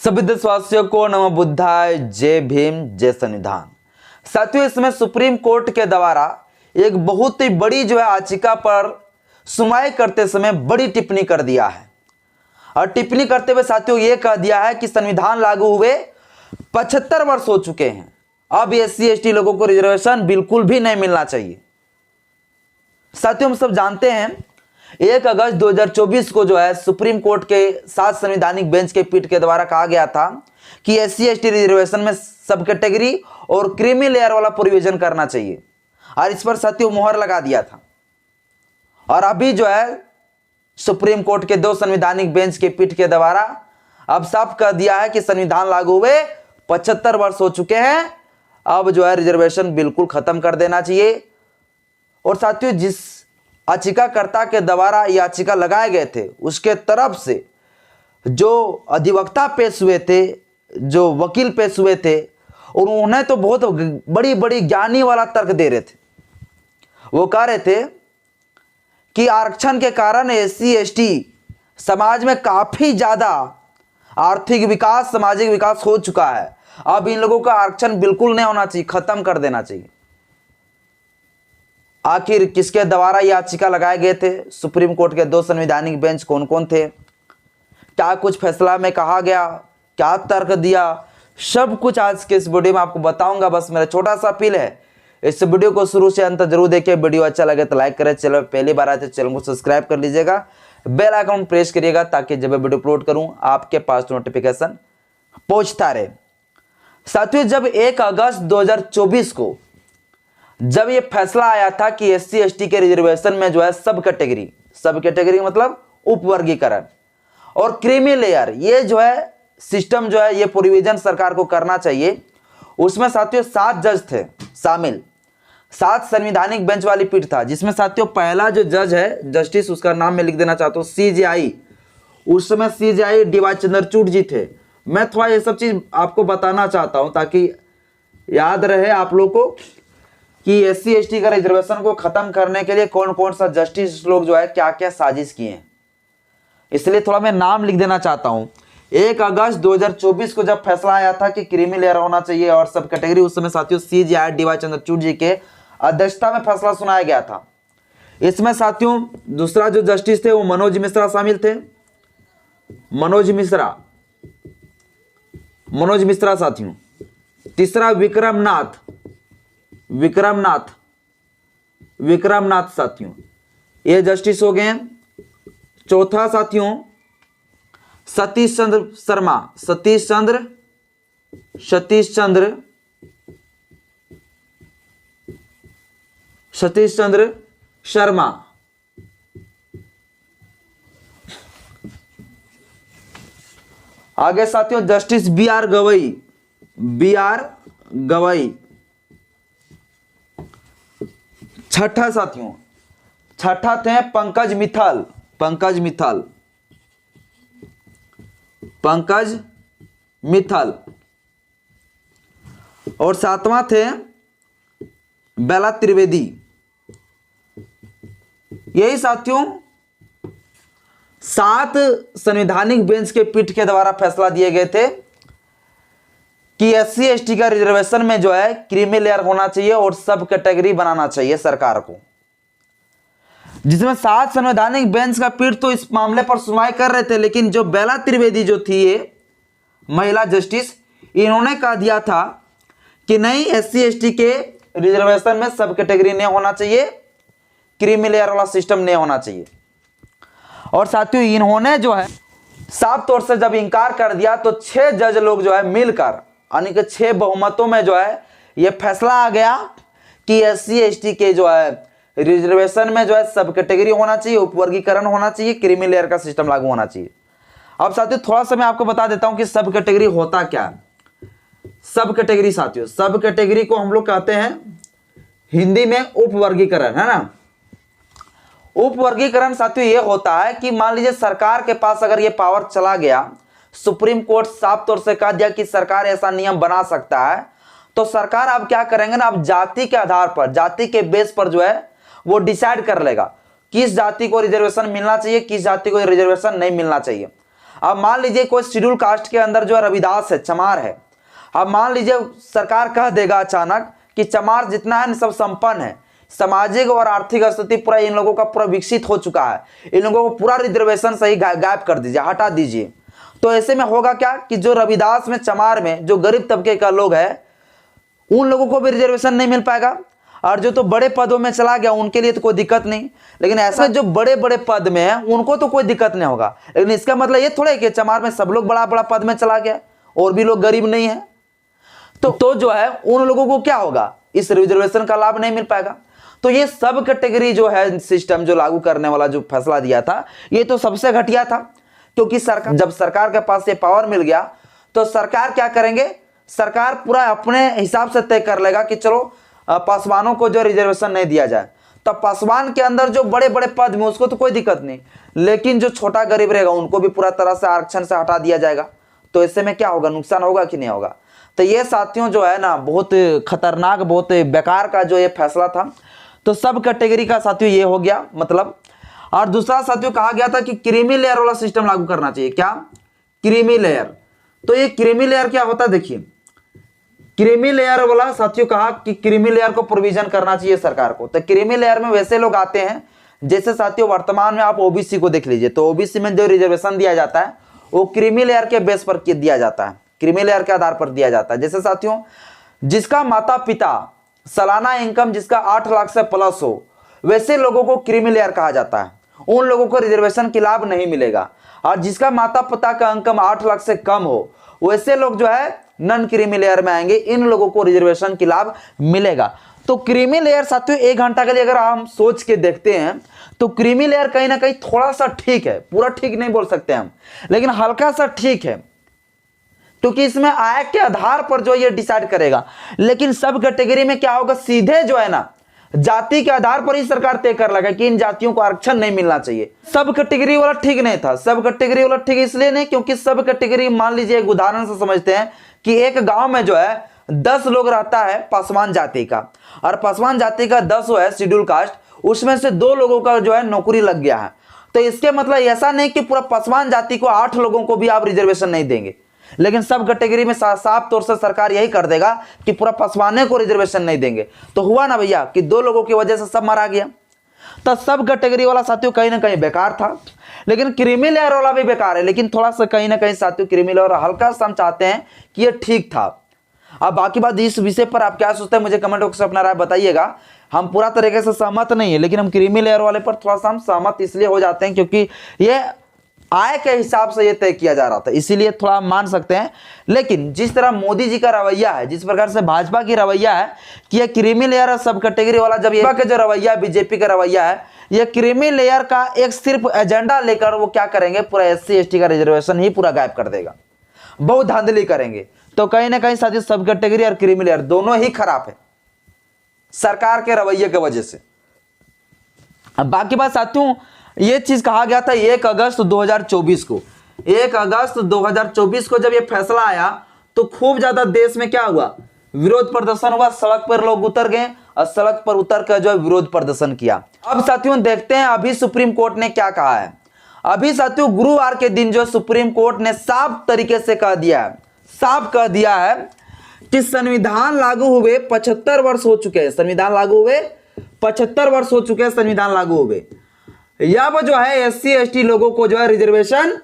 सभी देशवासियों को नमो बुद्धाय, जय भीम, जय संविधान। साथियों, इसमें सुप्रीम कोर्ट के द्वारा एक बहुत ही बड़ी याचिका पर सुनवाई करते समय बड़ी टिप्पणी कर दिया है। और टिप्पणी करते हुए साथियों ये कह दिया है कि संविधान लागू हुए 75 वर्ष हो चुके हैं, अब एससी एसटी लोगों को रिजर्वेशन बिल्कुल भी नहीं मिलना चाहिए। साथियों, हम सब जानते हैं 1 अगस्त 2024 को सुप्रीम कोर्ट के 7 संवैधानिक बेंच के पीठ के द्वारा कहा गया था कि एससी एसटी रिजर्वेशन में सब कैटेगरी और क्रीमी लेयर वाला प्रोविजन करना चाहिए, और इस पर साथियों मोहर लगा दिया था। और अभी सुप्रीम कोर्ट के 2 संवैधानिक बेंच के पीठ के द्वारा अब साफ कर दिया है कि संविधान लागू हुए 75 वर्ष हो चुके हैं, अब रिजर्वेशन बिल्कुल खत्म कर देना चाहिए। और साथियों, जिस याचिकाकर्ता के द्वारा याचिका लगाए गए थे उसके तरफ से जो अधिवक्ता पेश हुए थे, जो वकील पेश हुए थे, और उन्हें तो बहुत बड़ी बड़ी ज्ञानी वाला तर्क दे रहे थे। वो कह रहे थे कि आरक्षण के कारण एससी एसटी समाज में काफी ज्यादा आर्थिक विकास, सामाजिक विकास हो चुका है, अब इन लोगों का आरक्षण बिल्कुल नहीं होना चाहिए, खत्म कर देना चाहिए। आखिर किसके द्वारा याचिका लगाए गए थे? सुप्रीम कोर्ट के 2 संवैधानिक बेंच कौन कौन थे, क्या कुछ फैसला में कहा गया, क्या तर्क दिया, सब कुछ आज के इस वीडियो में आपको बताऊंगा। बस मेरा छोटा सा अपील है, इस वीडियो को शुरू से अंत जरूर देखिए। वीडियो अच्छा लगे तो लाइक करें, चैनल पहली बार आए तो चैनल को सब्सक्राइब कर लीजिएगा, बेल आइकन प्रेस करिएगा ताकि जब वीडियो अपलोड करूं आपके पास नोटिफिकेशन पहुंचता रहे। साथियों, जब 1 अगस्त 2024 को जब ये फैसला आया था कि एससी एसटी के रिजर्वेशन में सब कैटेगरी मतलब उपवर्गीकरण और क्रीमी लेयर, ये सिस्टम ये प्रोविजन सरकार को करना चाहिए, उसमें साथियों 7 जज थे शामिल, 7 संवैधानिक बेंच वाली पीठ था, जिसमें साथियों पहला जो जज है जस्टिस, उसका नाम मैं लिख देना चाहता हूँ सीजेआई, उस समय सीजेआई डीवाई चंद्रचूड़ जी थे। मैं थोड़ा ये सब चीज आपको बताना चाहता हूं ताकि याद रहे आप लोग को कि एससी एसटी का रिजर्वेशन को खत्म करने के लिए कौन कौन सा जस्टिस लोग क्या क्या साजिश किए हैं, इसलिए थोड़ा मैं नाम लिख देना चाहता हूं। 1 अगस्त 2024 को जब फैसला आया था कि क्रीमी लेयर होना चाहिए और सब कैटेगरी, उस समय साथियों सीजेआई डीवाई चंद्रचूड़ जी के अध्यक्षता में फैसला सुनाया गया था। इसमें साथियों दूसरा जो जस्टिस थे वो मनोज मिश्रा शामिल थे, मनोज मिश्रा साथियों। तीसरा विक्रमनाथ साथियों, ये जस्टिस हो गए। चौथा साथियों सतीश चंद्र शर्मा। आगे साथियों जस्टिस बी आर गवई। छठा थे पंकज मित्तल। और 7वां थे बेला त्रिवेदी। यही साथियों 7 संवैधानिक बेंच के पीठ के द्वारा फैसला दिए गए थे कि एससी एसटी का रिजर्वेशन में क्रीमी लेयर होना चाहिए और सब कैटेगरी बनाना चाहिए सरकार को, जिसमें 7 संवैधानिक बेंच का पीठ तो इस मामले पर सुनवाई कर रहे थे, लेकिन जो बेला त्रिवेदी जो थी ये महिला जस्टिस, इन्होंने कह दिया था कि नहीं, एससी एसटी के रिजर्वेशन में सब कैटेगरी नहीं होना चाहिए, क्रीमी लेयर वाला सिस्टम नहीं होना चाहिए। और साथियों इन्होंने साफ तौर से जब इंकार कर दिया तो 6 जज लोग मिलकर, यानी कि 6 बहुमतों में ये फैसला आ गया कि एससी एसटी के रिजर्वेशन में सब कैटेगरी होना चाहिए, उपवर्गीकरण होना चाहिए, क्रीमी लेयर का सिस्टम लागू होना चाहिए। अब साथियों थोड़ा सा मैं आपको बता देता हूं कि सब कैटेगरी होता क्या है। सब कैटेगरी साथियों, सब कैटेगरी को हम लोग कहते हैं हिंदी में उपवर्गीकरण, है ना। उपवर्गीकरण साथियों ये होता है कि मान लीजिए सरकार के पास अगर ये पावर चला गया, सुप्रीम कोर्ट साफ तौर से कह दिया कि सरकार ऐसा नियम बना सकता है, तो सरकार अब क्या करेंगे ना, अब जाति के आधार पर, जाति के बेस पर वो डिसाइड कर लेगा किस जाति को रिजर्वेशन मिलना चाहिए, किस जाति को रिजर्वेशन नहीं मिलना चाहिए। अब मान लीजिए कोई शेड्यूल कास्ट के अंदर जो है रविदास है, चमार है। अब मान लीजिए सरकार कह देगा अचानक कि चमार जितना है सब संपन्न है, सामाजिक और आर्थिक स्थिति पूरा इन लोगों का पूरा विकसित हो चुका है, इन लोगों को पूरा रिजर्वेशन सही गायब कर दीजिए, हटा दीजिए। तो ऐसे में होगा क्या कि जो रविदास में, चमार में जो गरीब तबके का लोग है उन लोगों को भी रिजर्वेशन नहीं मिल पाएगा, और जो तो बड़े पदों में चला गया उनके लिए तो कोई दिक्कत नहीं। लेकिन ऐसा जो बड़े बड़े पद में है उनको तो कोई दिक्कत नहीं होगा। लेकिन इसका मतलब ये थोड़ा है कि चमार में सब लोग बड़ा बड़ा पद में चला गया और भी लोग गरीब नहीं है, तो जो है उन लोगों को क्या होगा, इस रिजर्वेशन का लाभ नहीं मिल पाएगा। तो ये सब कैटेगरी जो है सिस्टम जो लागू करने वाला जो फैसला दिया था ये तो सबसे घटिया था, क्योंकि सरकार, जब सरकार के पास ये पावर मिल गया तो सरकार क्या करेंगे, सरकार पूरा अपने हिसाब से तय कर लेगा कि चलो पासवानों को जो रिजर्वेशन नहीं दिया जाए। तो पासवान के अंदर जो बड़े बड़े पद में उसको तो कोई दिक्कत नहीं, लेकिन जो छोटा गरीब रहेगा उनको भी पूरा तरह से आरक्षण से हटा दिया जाएगा। तो इससे में क्या होगा, नुकसान होगा कि नहीं होगा। तो ये साथियों जो है ना बहुत खतरनाक, बहुत बेकार का जो ये फैसला था। तो सब कैटेगरी का साथियों ये हो गया मतलब। और दूसरा साथियों कहा गया था कि क्रीमी लेयर वाला सिस्टम लागू करना चाहिए। क्या, क्रीमी लेयर। तो ये क्रीमी लेयर क्या होता है, देखिए क्रीमी लेयर वाला साथियों कहा कि क्रीमी लेयर को प्रोविजन करना चाहिए सरकार को। तो क्रीमी लेयर में वैसे लोग आते हैं, जैसे साथियों वर्तमान में आप ओबीसी को देख लीजिए, तो ओबीसी में जो रिजर्वेशन दिया जाता है वो क्रीमी लेयर के बेस पर दिया जाता है, क्रीमी लेयर के आधार पर दिया जाता है। जैसे साथियों जिसका माता पिता सालाना इनकम जिसका 8 लाख से प्लस हो, वैसे लोगों को क्रीमी लेयर कहा जाता है। उन लोगों को रिजर्वेशन की लाभ नहीं मिलेगा। और जिसका माता पिता का इनकम 8 लाख से कम हो, वैसे लोग जो है नॉन क्रीमी लेयर में आएंगे, इन लोगों को रिजर्वेशन की लाभ मिलेगा। तो क्रीमी लेयर साथियों 1 घंटा के लिए अगर हम सोच के देखते हैं तो क्रीमी लेयर कहीं ना कहीं थोड़ा सा ठीक है, पूरा ठीक नहीं बोल सकते हम, लेकिन हल्का सा ठीक है, क्योंकि इसमें आय के आधार पर जो ये डिसाइड करेगा। लेकिन सब कैटेगरी में क्या होगा, सीधे जो है ना जाति के आधार पर ही सरकार तय कर लगा कि इन जातियों को आरक्षण नहीं मिलना चाहिए। सब कैटेगरी वाला ठीक नहीं था। सब कैटेगरी वाला ठीक इसलिए नहीं क्योंकि सब कैटेगरी, मान लीजिए एक उदाहरण से समझते हैं कि एक गांव में जो है 10 लोग रहता है पासवान जाति का, और पासवान जाति का 10 है शेड्यूल कास्ट, उसमें से 2 लोगों का जो है नौकरी लग गया है। तो इसके मतलब ऐसा नहीं कि पूरा पासवान जाति को 8 लोगों को भी आप रिजर्वेशन नहीं देंगे, लेकिन सब कैटेगरी में साफ तौर से सरकार यही कर देगा कि पूरा पासवाने को रिजर्वेशन नहीं देंगे। तो हुआ ना भैया कि 2 लोगों की वजह से सब मारा गया। तो सब कैटेगरी वाला साथियों कहीं ना कहीं बेकार था। लेकिन क्रीमी लेयर वाला भी बेकार है, लेकिन थोड़ा सा कहीं ना कहीं साथियों क्रीमी लेयर हल्का सा हम चाहते हैं कि ये ठीक था। अब बाकी बात इस विषय पर आप क्या सोचते हैं मुझे कमेंट बॉक्स में अपना राय बताइएगा। हम पूरा तरीके से सहमत नहीं है, लेकिन हम क्रीमी लेयर वाले पर थोड़ा सा हम सहमत इसलिए हो जाते हैं क्योंकि ये आय के हिसाब से ये तय किया जा रहा था, इसीलिए थोड़ा मान सकते हैं। लेकिन जिस तरह मोदी जी का रवैया है, जिस प्रकार से भाजपा की रवैया है कि ये क्रीमी लेयर और सब कैटेगरी वाला, जब ये जो रवैया बीजेपी का रवैया है, ये क्रीमी लेयर का एक सिर्फ एजेंडा लेकर वो क्या करेंगे, पूरा SC ST का रिजर्वेशन ही पूरा गायब कर देगा, बहुत धांधली करेंगे। तो कहीं ना कहीं साथियों सब कैटेगरी और क्रीमी लेयर दोनों ही खराब है सरकार के रवैये की वजह से। अब बाकी बात साथियों, ये चीज कहा गया था 1 अगस्त 2024 को। 1 अगस्त 2024 को जब ये फैसला आया तो खूब ज्यादा देश में क्या हुआ, विरोध प्रदर्शन हुआ, सड़क पर लोग उतर गए और सड़क पर उतर कर जो है विरोध प्रदर्शन किया। अब साथियों देखते हैं अभी सुप्रीम कोर्ट ने क्या कहा है। अभी साथियों गुरुवार के दिन जो सुप्रीम कोर्ट ने साफ तरीके से कह दिया है, साफ कह दिया है कि संविधान लागू हुए 75 वर्ष हो चुके हैं, संविधान लागू हुए 75 वर्ष हो चुके हैं, संविधान लागू हुए। अब जो है SC ST लोगों को जो है रिजर्वेशन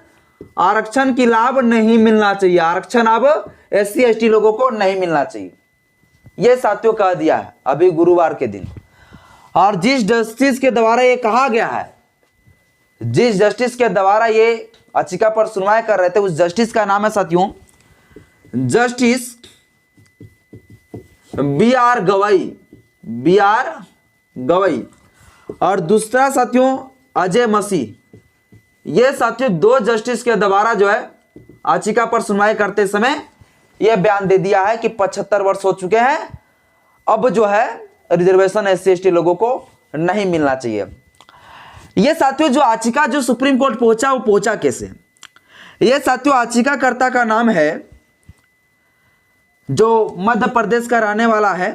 आरक्षण की लाभ नहीं मिलना चाहिए, आरक्षण अब SC ST लोगों को नहीं मिलना चाहिए, यह साथियों कह दिया है अभी गुरुवार के दिन। और जिस जस्टिस के द्वारा ये कहा गया है, जिस जस्टिस के द्वारा ये याचिका पर सुनवाई कर रहे थे, उस जस्टिस का नाम है साथियों justice BR Gavai, BR Gavai. और दूसरा साथियों अजय मसीह। ये साथियों 2 जस्टिस के द्वारा जो है याचिका पर सुनवाई करते समय यह बयान दे दिया है कि 75 वर्ष हो चुके हैं, अब जो है रिजर्वेशन SC ST लोगों को नहीं मिलना चाहिए। यह साथियों जो याचिका जो सुप्रीम कोर्ट पहुंचा, वो पहुंचा कैसे? यह साथियों याचिकाकर्ता का नाम है, जो मध्य प्रदेश का रहने वाला है,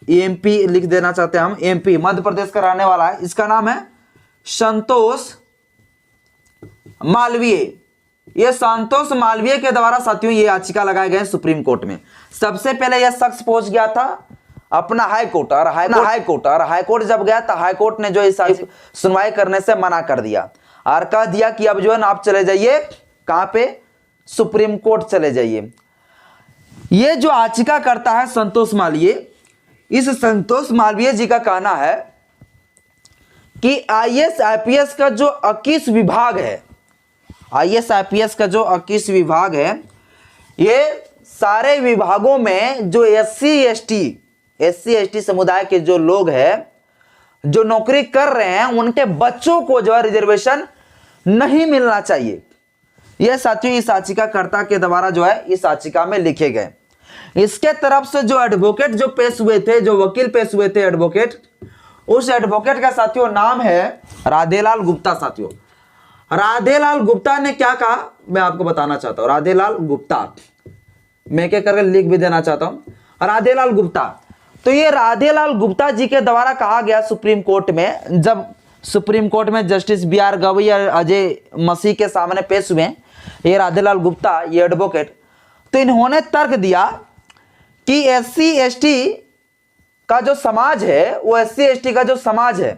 MP लिख देना चाहते हैं हम, MP मध्य प्रदेश का रहने वाला है। इसका नाम है संतोष मालवीय, ये संतोष मालवीय के द्वारा साथियों ये याचिका लगाए गए सुप्रीम कोर्ट में। सबसे पहले यह शख्स पहुंच गया था अपना हाई कोर्ट, और हाई कोर्ट जब गया तो हाई कोर्ट ने जो इस सुनवाई करने से मना कर दिया और कह दिया कि अब जो है ना आप चले जाइए कहां पे, सुप्रीम कोर्ट चले जाइए। ये जो याचिका करता है संतोष मालवीय, इस संतोष मालवीय जी का कहना है कि आईएएस आईपीएस का जो 21 विभाग है, आईएएस आईपीएस का जो 21 विभाग है, ये सारे विभागों में जो एससी एसटी समुदाय के जो लोग हैं जो नौकरी कर रहे हैं उनके बच्चों को जो है रिजर्वेशन नहीं मिलना चाहिए। यह साथियों इस याचिकाकर्ता के द्वारा जो है इस याचिका में लिखे गए। इसके तरफ से जो एडवोकेट जो पेश हुए थे, जो वकील पेश हुए थे एडवोकेट, उस एडवोकेट का साथियों नाम है राधेलाल गुप्ता। साथियों राधेलाल गुप्ता ने क्या कहा मैं आपको बताना चाहता हूं। राधेलाल गुप्ता, मैं क्या करके लिख भी देना चाहता हूं, राधेलाल गुप्ता। तो ये राधेलाल गुप्ता जी के द्वारा कहा गया सुप्रीम कोर्ट में, जब सुप्रीम कोर्ट में जस्टिस BR गवई और अजय मसीह के सामने पेश हुए ये राधेलाल गुप्ता, ये एडवोकेट, तो इन्होंने तर्क दिया कि SC ST का जो समाज है, वो SC ST का जो समाज है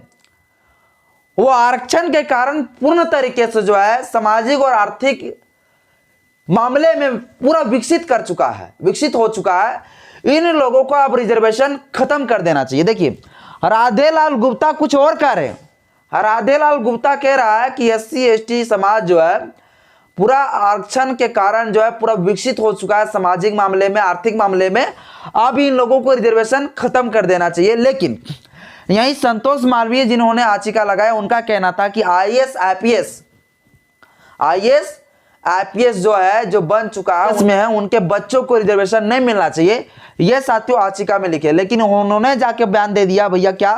वो आरक्षण के कारण पूर्ण तरीके से जो है सामाजिक और आर्थिक मामले में पूरा विकसित हो चुका है। इन लोगों को अब रिजर्वेशन खत्म कर देना चाहिए। देखिए राधेलाल गुप्ता कुछ और कह रहे हैं। राधेलाल गुप्ता कह रहा है कि SC ST समाज जो है पूरा आरक्षण के कारण जो है पूरा विकसित हो चुका है सामाजिक मामले में, आर्थिक मामले में, अब इन लोगों को रिजर्वेशन खत्म कर देना चाहिए। लेकिन यही संतोष मालवीय जिन्होंने याचिका लगाया उनका कहना था कि आईएएस आईपीएस जो है जो बन चुका है उसमें है उनके बच्चों को रिजर्वेशन नहीं मिलना चाहिए। यह साथियों याचिका में लिखे, लेकिन उन्होंने जाके बयान दे दिया भैया क्या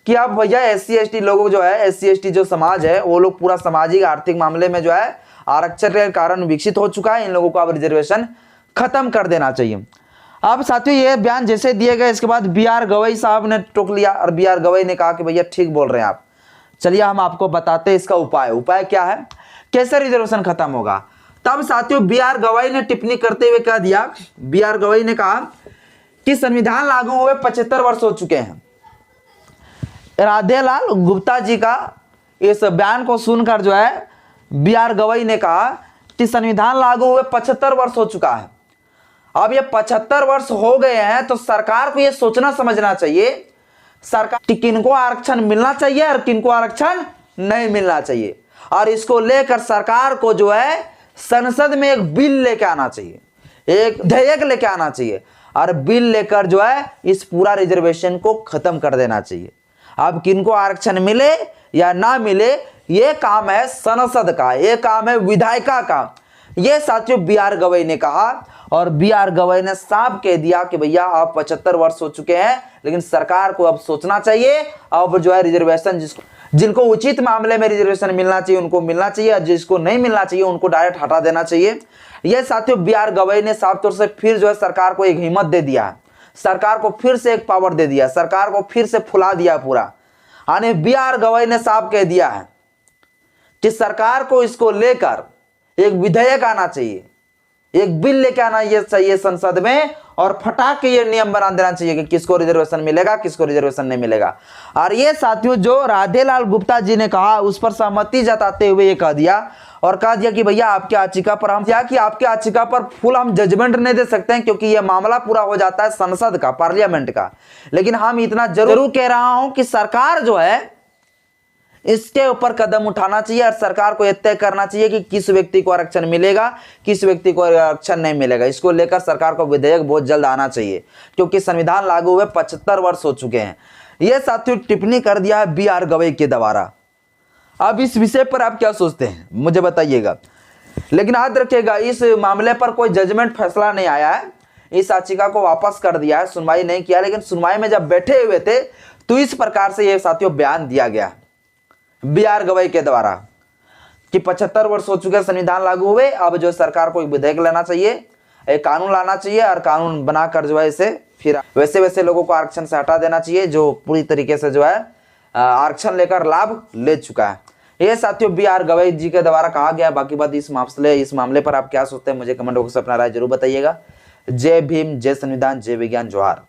कि अब भैया SC ST लोगों जो है, SC ST जो समाज है वो लोग पूरा सामाजिक आर्थिक मामले में जो है आरक्षण के कारण विकसित हो चुका है, इन लोगों को अब रिजर्वेशन खत्म कर देना चाहिए। अब साथियों ये बयान जैसे दिए गए इसके बाद BR गवई साहब ने टोक लिया और BR गवई ने कहा कि भैया ठीक बोल रहे हैं आप, चलिए हम आपको बताते हैं इसका उपाय क्या है, कैसे रिजर्वेशन खत्म होगा। तब साथियों BR गवई ने टिप्पणी करते हुए कह दिया, BR गवई ने कहा कि संविधान लागू हुए 75 वर्ष हो चुके हैं। राधेलाल गुप्ता जी का इस बयान को सुनकर जो है BR गवई ने कहा कि संविधान लागू हुए 75 वर्ष हो चुका है, अब ये 75 वर्ष हो गए हैं तो सरकार को ये सोचना समझना चाहिए सरकार किनको आरक्षण मिलना चाहिए और किनको आरक्षण नहीं मिलना चाहिए, और इसको लेकर सरकार को जो है संसद में एक बिल लेके आना चाहिए, एक विधेयक लेके आना चाहिए और बिल लेकर जो है इस पूरा रिजर्वेशन को खत्म कर देना चाहिए। अब किनको आरक्षण मिले या ना मिले ये काम है संसद का, ये काम है विधायिका का। ये साथियों BR गवई ने कहा और BR गवई ने साफ कह दिया कि भैया आप 75 वर्ष हो चुके हैं, लेकिन सरकार को अब सोचना चाहिए, अब जो है रिजर्वेशन जिनको उचित मामले में रिजर्वेशन मिलना चाहिए उनको मिलना चाहिए, और जिसको नहीं मिलना चाहिए उनको डायरेक्ट हटा देना चाहिए। यह साथियों BR गवई ने साफ तौर से फिर जो है सरकार को एक हिम्मत दे दिया है, सरकार को फिर से एक पावर दे दिया, सरकार को फिर से फुला दिया पूरा। यानी BR गवई ने साफ कह दिया है कि सरकार को इसको लेकर एक विधेयक आना चाहिए, एक बिल लेके आना ये चाहिए संसद में, और फटाक के ये नियम बना देना चाहिए कि किसको रिजर्वेशन मिलेगा किसको रिजर्वेशन नहीं मिलेगा। और ये साथियों जो राधेलाल गुप्ता जी ने कहा उस पर सहमति जताते हुए ये कह दिया कि भैया आपके याचिका पर हम क्या कि आपके याचिका पर फुल हम जजमेंट नहीं दे सकते हैं क्योंकि ये मामला पूरा हो जाता है संसद का, पार्लियामेंट का, लेकिन हम इतना जरूर कह रहा हूं कि सरकार जो है इसके ऊपर कदम उठाना चाहिए और सरकार को यह तय करना चाहिए कि किस व्यक्ति को आरक्षण मिलेगा किस व्यक्ति को आरक्षण नहीं मिलेगा। इसको लेकर सरकार को विधेयक बहुत जल्द आना चाहिए क्योंकि संविधान लागू हुए 75 वर्ष हो चुके हैं। यह साथियों टिप्पणी कर दिया है BR गवई के द्वारा। अब इस विषय पर आप क्या सोचते हैं मुझे बताइएगा, लेकिन याद रखिएगा इस मामले पर कोई जजमेंट फैसला नहीं आया है, इस याचिका को वापस कर दिया है, सुनवाई नहीं किया, लेकिन सुनवाई में जब बैठे हुए थे तो इस प्रकार से यह साथियों बयान दिया गया BR गवई के द्वारा कि 75 वर्ष हो चुके संविधान लागू हुए, अब जो सरकार को एक विधेयक लेना चाहिए, एक कानून लाना चाहिए और कानून बनाकर जो है इसे फिर वैसे लोगों को आरक्षण से हटा देना चाहिए जो पूरी तरीके से जो है आरक्षण लेकर लाभ ले चुका है। ये साथियों बी आर गवई जी के द्वारा कहा गया। बाकी बात इस मामले पर आप क्या सोचते हैं, मुझे कमेंट बॉक्स में अपना राय जरूर बताइएगा। जय भीम, जय संविधान, जय विज्ञान, जोहार।